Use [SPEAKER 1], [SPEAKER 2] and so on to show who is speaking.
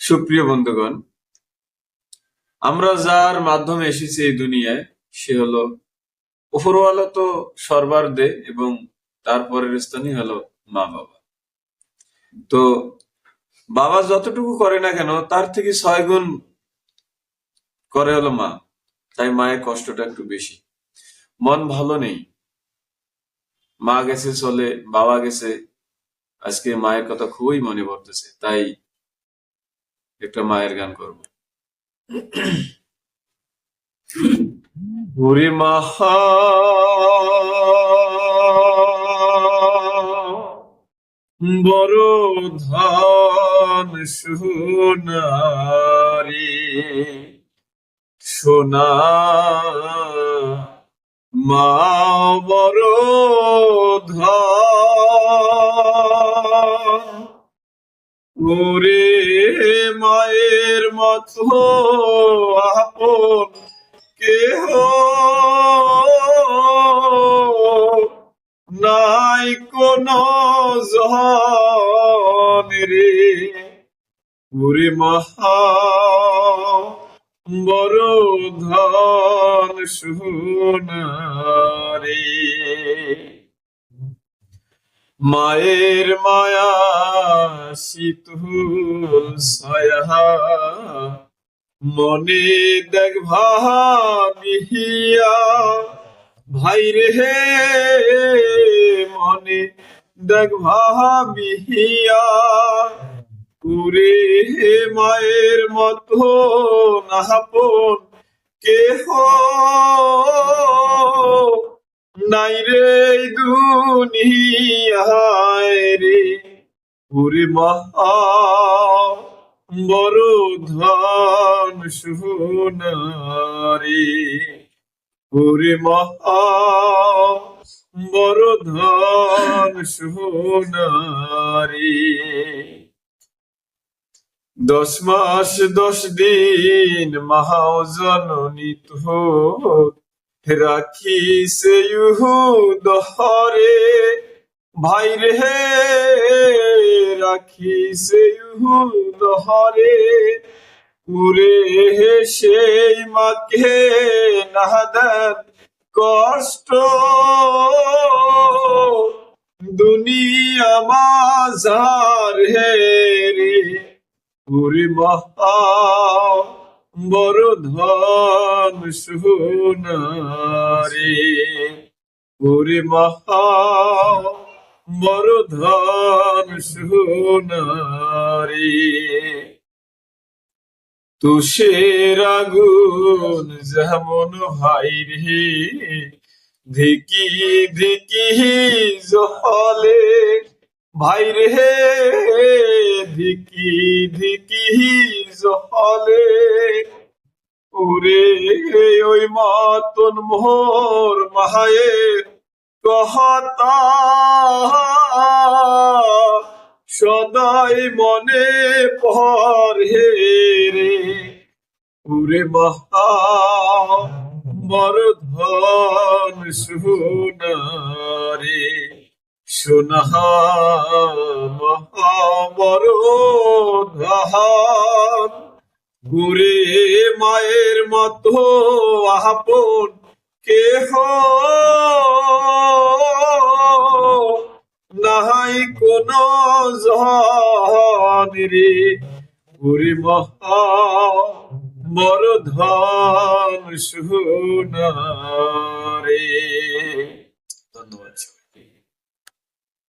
[SPEAKER 1] সুপ্রিয় বন্ধুগণ, আমরা যার মাধ্যমে এসেছি এই দুনিয়ায় সে হলো উপরওয়ালা, তো সর্বার দে, এবং তারপরের স্থানই হলো মা বাবা। তো বাবা যতটুকু করে না কেন তার থেকে 6 গুণ করে হলো মা। তাই মায়ের কষ্টটা একটু বেশি। মন ভালো নেই, মা গেছে চলে, বাবা গেছে, আজকে মায়ের কথা খুবই মনে পড়তেছে, তাই একটা মায়ের গান করব। ওরে মাহা বড় ধন সোনারি সোনা, মা বড় ধন। ওরে মায়ের মতো আপন কেহ নাই কোন জন রে। ওরে মহা বড় ধন সোনারে, মায়ের মায়া শীতল ছায়া মনে দেখ ভাবিয়া, ভাইরে হে মনে দেখ ভাবিয়া। ওরে মায়ের মতো নাহাপন কেহ নাই রে দুনিয়ায় রে। ওরে মহা বড় ধন সোনারে, ওরে মহা বড় ধন সোনারে। 10 মাস 10 দিন মাহাও জননী তোর রাখি সে দহরে, ভাইরে হে রাখি সে দহরে। উরে হে সেই মাকে না দেন কষ্ট, দুনিয়া মাঝার হে রে। ওরে মহা বড় ধন সোনারে, ওরে মহা বড় ধন সোনারে। তুষের আগুন যেমন ভাই রে, ধিকি ধিকি জলে, ভাইরে হে ধিকি ধিকি জলে। ওরে ওই মতন মোহর মায়ের কথা সদাই মনে পড়ে রে। ওরে মহা বড় ধন সোনারে, সোনা মহা বড় ধন। ওরে মায়ের মতো আপন কেহ নাই কোন জন রে। ওরে মহা বড় ধন সোনারে।